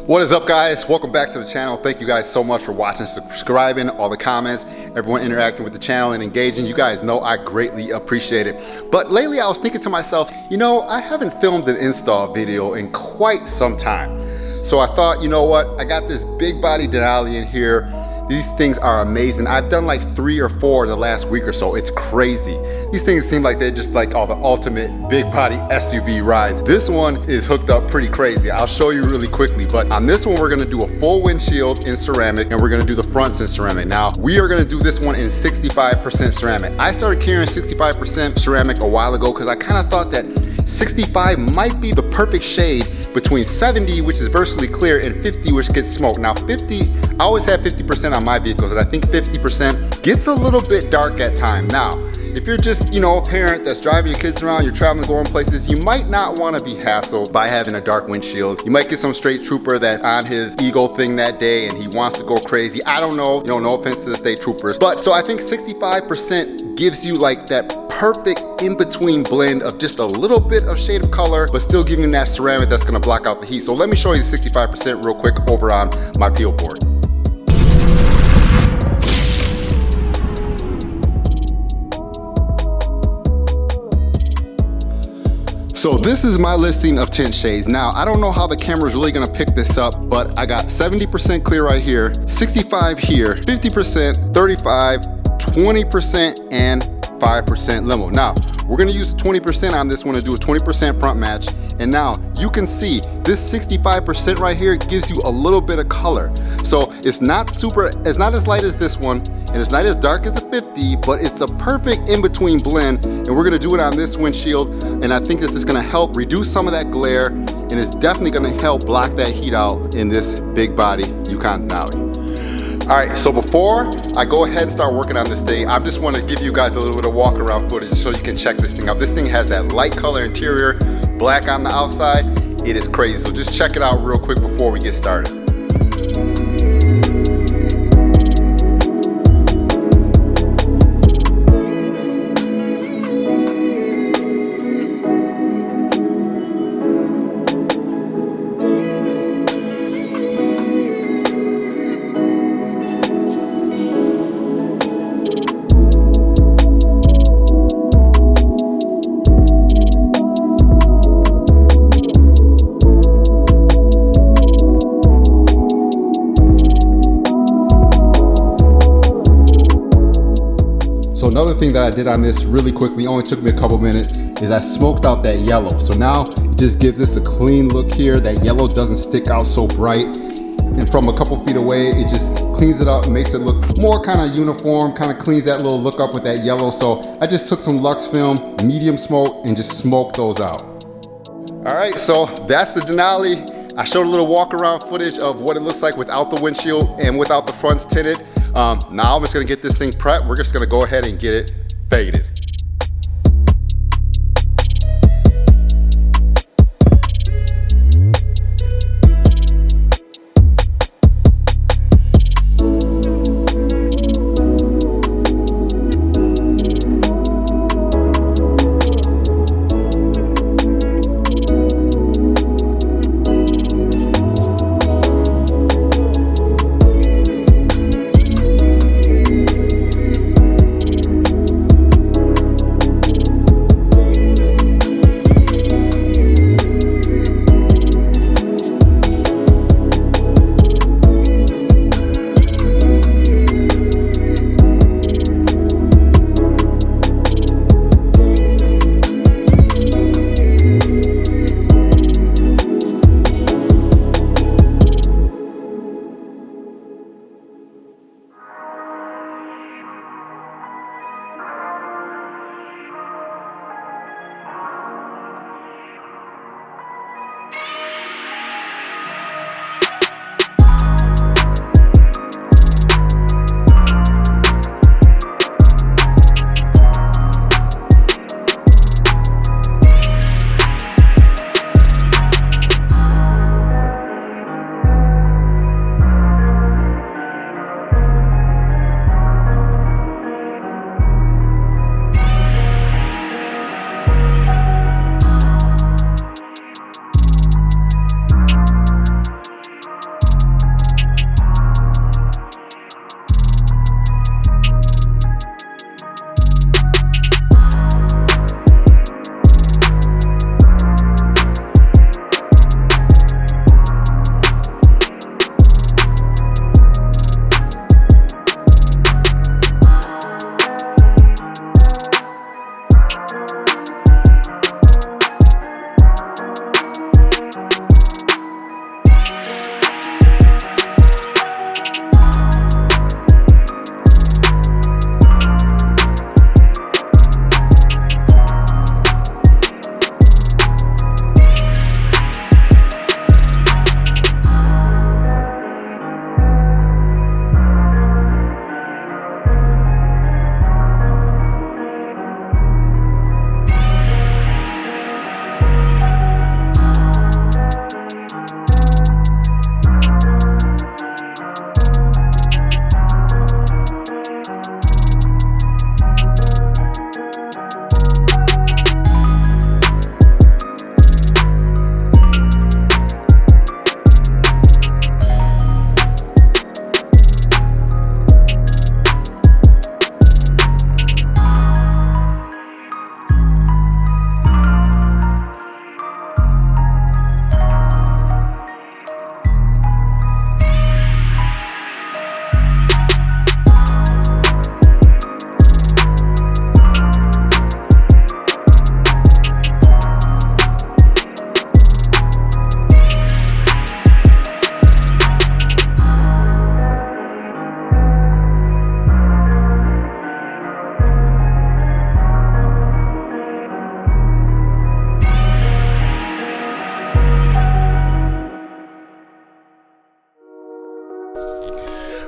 What is up, guys? Welcome back to the channel. Thank you guys so much for watching, subscribing, all the comments, everyone interacting with the channel and engaging. You guys know I greatly appreciate it. But lately I was thinking to myself, you know, I haven't filmed an install video in quite some time. So I thought, you know what? I got this big body Denali in here. These things are amazing. I've done like 3 or 4 in the last week or so. It's crazy. These things seem like they're just like all the ultimate big body SUV rides. This one is hooked up pretty crazy. I'll show you really quickly, but on this one, we're gonna do a full windshield in ceramic and we're gonna do the fronts in ceramic. Now, we are gonna do this one in 65% ceramic. I started carrying 65% ceramic a while ago because I kind of thought that 65 might be the perfect shade between 70, which is virtually clear, and 50, which gets smoked. Now 50, I always have 50% on my vehicles, and I think 50% gets a little bit dark at time. Now, if you're just, you know, a parent that's driving your kids around, you're traveling, going places, you might not want to be hassled by having a dark windshield. You might get some straight trooper that's on his ego thing that day and he wants to go crazy. I don't know, you know, no offense to the state troopers. But so I think 65% gives you like that perfect in-between blend of just a little bit of shade of color, but still giving you that ceramic that's gonna block out the heat. So let me show you the 65% real quick over on my peel board. So this is my listing of tint shades. Now, I don't know how the camera is really gonna pick this up, but I got 70% clear right here, 65 here, 50%, 35, 20%, and 5% limo. Now, we're gonna use 20% on this one to do a 20% front match. And now you can see this 65% right here gives you a little bit of color. So it's not as light as this one, and it's not as dark as a 50, but it's a perfect in-between blend. And we're gonna do it on this windshield. And I think this is gonna help reduce some of that glare, and it's definitely gonna help block that heat out in this big body Yukon Denali. All right, so before I go ahead and start working on this thing, I just want to give you guys a little bit of walk around footage so you can check this thing out. This thing has that light color interior, black on the outside. It is crazy, so just check it out real quick before we get started. So another thing that I did on this really quickly, only took me a couple minutes, is I smoked out that yellow. So now it just gives this a clean look here. That yellow doesn't stick out so bright. And from a couple feet away, it just cleans it up, makes it look more kind of uniform, kind of cleans that little look up with that yellow. So I just took some Lux film, medium smoke, and just smoked those out. All right, so that's the Denali. I showed a little walk around footage of what it looks like without the windshield and without the fronts tinted. Now I'm just gonna get this thing prepped. We're just gonna go ahead and get it faded.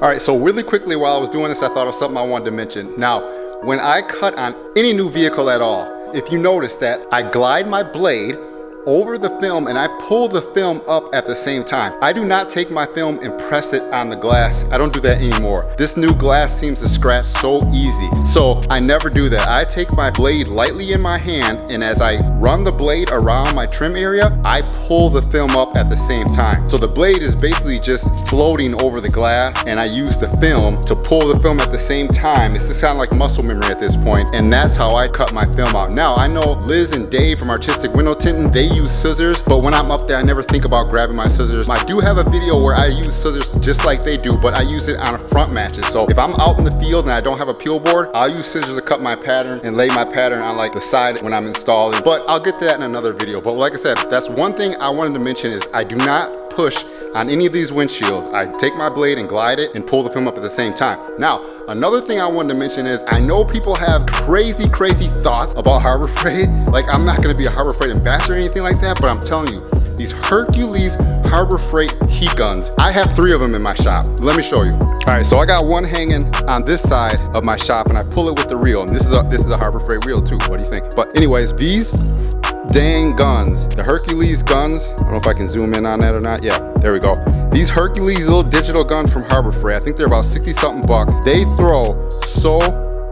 All right, so really quickly while I was doing this, I thought of something I wanted to mention. Now, when I cut on any new vehicle at all, if you notice that I glide my blade over the film and I pull the film up at the same time. I do not take my film and press it on the glass. I don't do that anymore. This new glass seems to scratch so easy. So I never do that. I take my blade lightly in my hand, and as I run the blade around my trim area, I pull the film up at the same time. So the blade is basically just floating over the glass, and I use the film to pull the film at the same time. It's just kind of like muscle memory at this point, and that's how I cut my film out. Now, I know Liz and Dave from Artistic Window Tinting, they use scissors, but when I'm up there, I never think about grabbing my scissors. I do have a video where I use scissors just like they do, but I use it on front matches. So if I'm out in the field and I don't have a peel board, I'll use scissors to cut my pattern and lay my pattern on like the side when I'm installing. But I'll get to that in another video. But like I said, that's one thing I wanted to mention is I do not push on any of these windshields. I take my blade and glide it and pull the film up at the same time. Now, another thing I wanted to mention is I know people have crazy thoughts about Harbor Freight. Like, I'm not gonna be a Harbor Freight ambassador or anything like that, but I'm telling you, these Hercules Harbor Freight heat guns, I have 3 of them in my shop. Let me show you. All right, so I got one hanging on this side of my shop and I pull it with the reel. And this is a Harbor Freight reel too, what do you think? But anyways, these dang guns, the Hercules guns, I don't know if I can zoom in on that or not. Yeah, there we go. These Hercules little digital guns from Harbor Freight, I think they're about 60-something bucks. They throw so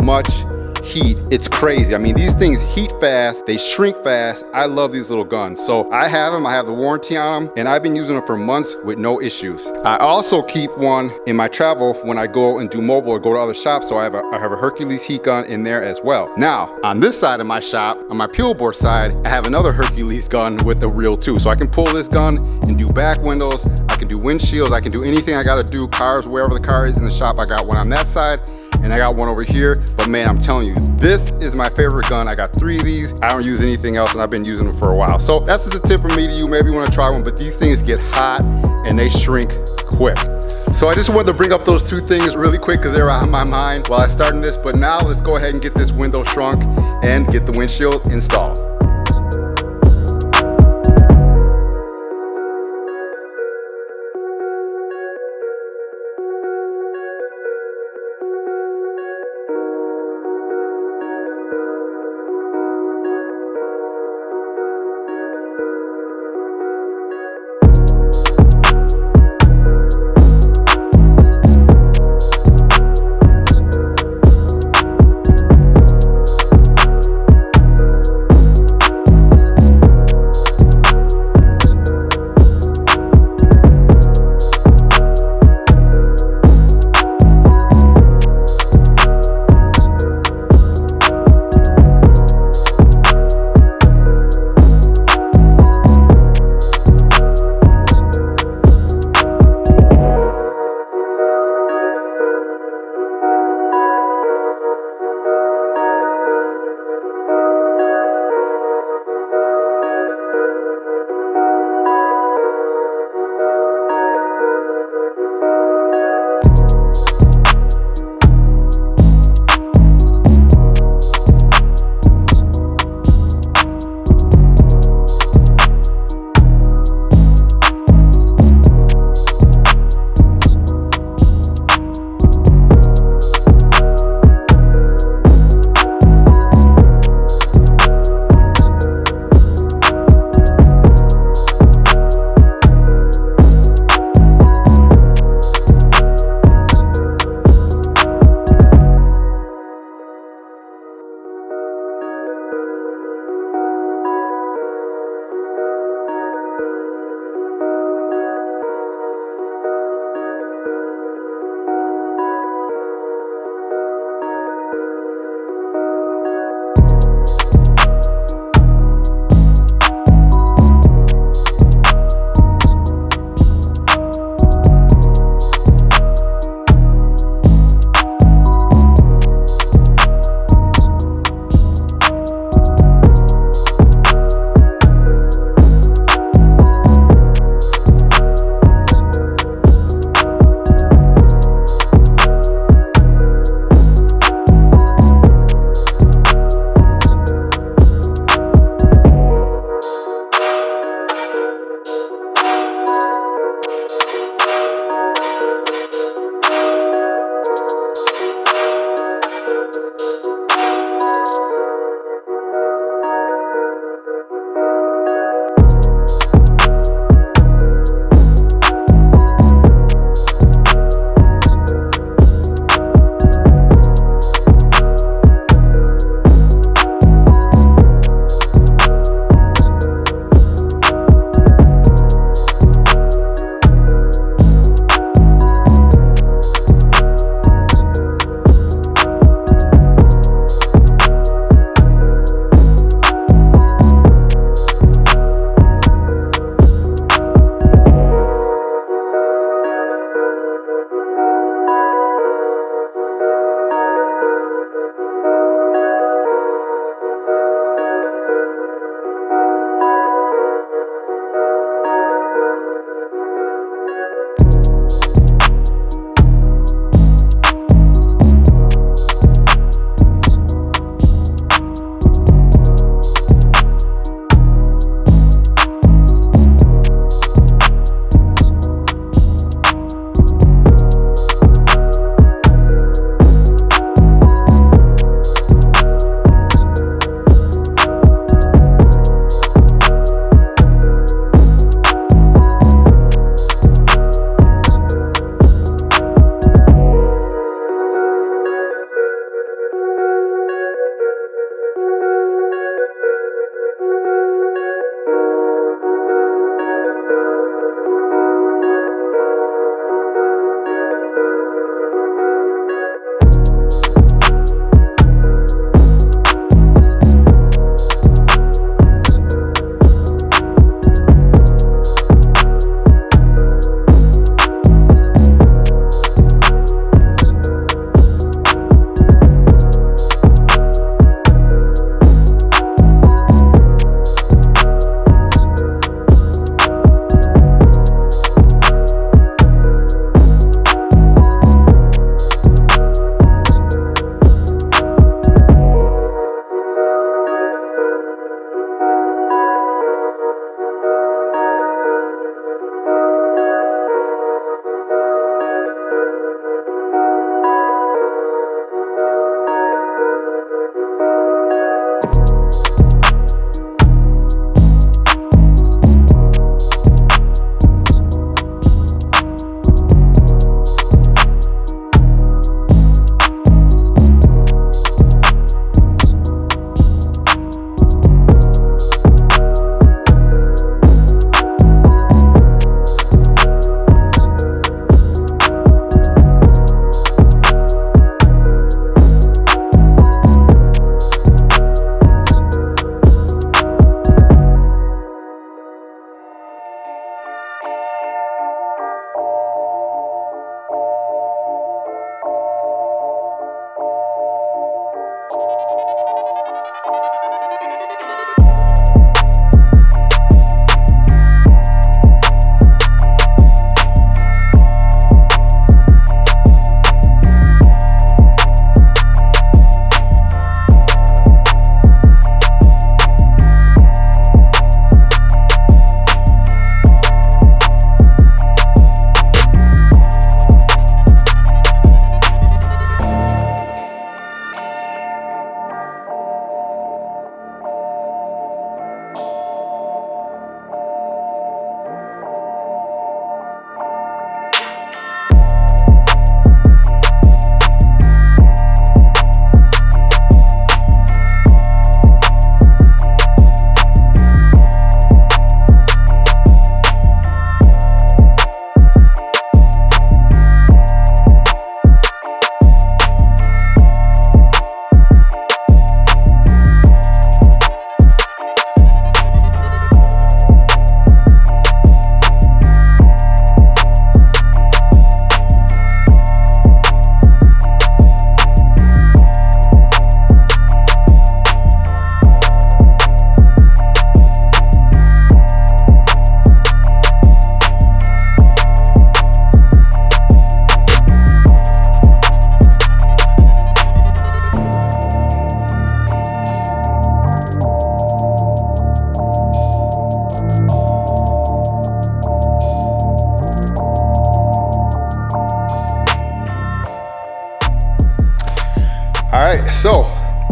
much heat, it's crazy. I mean, these things heat fast, they shrink fast. I love these little guns. So I have them, I have the warranty on them, and I've been using them for months with no issues. I also keep one in my travel when I go and do mobile or go to other shops, so I have a Hercules heat gun in there as well. Now, on this side of my shop, on my peel board side, I have another Hercules gun with the reel too. So I can pull this gun and do back windows, I can do windshields, I can do anything I gotta do, cars, wherever the car is in the shop. I got one on that side, and I got one over here. But man, I'm telling you, this is my favorite gun. I got 3 of these. I don't use anything else, and I've been using them for a while. So that's just a tip from me to you. Maybe you want to try one, but these things get hot and they shrink quick. So I just wanted to bring up those 2 things really quick because they were on my mind while I started this. But now let's go ahead and get this window shrunk and get the windshield installed.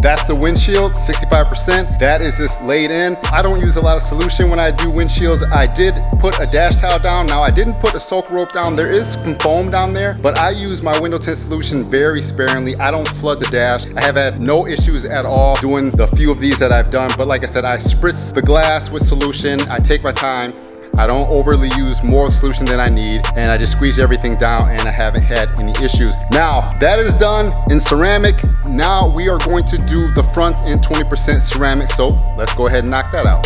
That's the windshield, 65%. That is just laid in. I don't use a lot of solution when I do windshields. I did put a dash towel down. Now I didn't put a soak rope down. There is some foam down there, but I use my window tint solution very sparingly. I don't flood the dash. I have had no issues at all doing the few of these that I've done. But like I said, I spritz the glass with solution. I take my time. I don't overly use more solution than I need, and I just squeeze everything down, and I haven't had any issues. Now, that is done in ceramic. Now we are going to do the front in 20% ceramic, so let's go ahead and knock that out.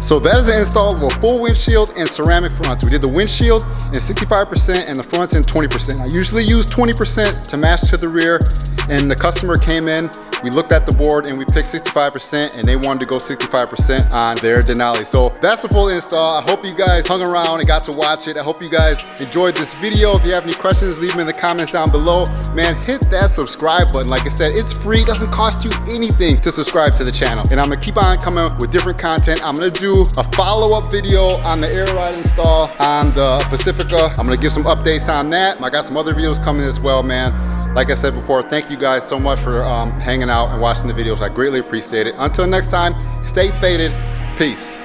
So that is the install of a full windshield and ceramic fronts. We did the windshield in 65% and the fronts in 20%. I usually use 20% to match to the rear, and the customer came in, we looked at the board and we picked 65%, and they wanted to go 65% on their Denali. So that's the full install. I hope you guys hung around and got to watch it. I hope you guys enjoyed this video. If you have any questions, leave them in the comments down below. Man, hit that subscribe button. Like I said, it's free. It doesn't cost you anything to subscribe to the channel. And I'm gonna keep on coming with different content. I'm gonna do a follow-up video on the air ride install on the Pacifica. I'm gonna give some updates on that. I got some other videos coming as well, man. Like I said before, thank you guys so much for hanging out and watching the videos. I greatly appreciate it. Until next time, stay faded. Peace.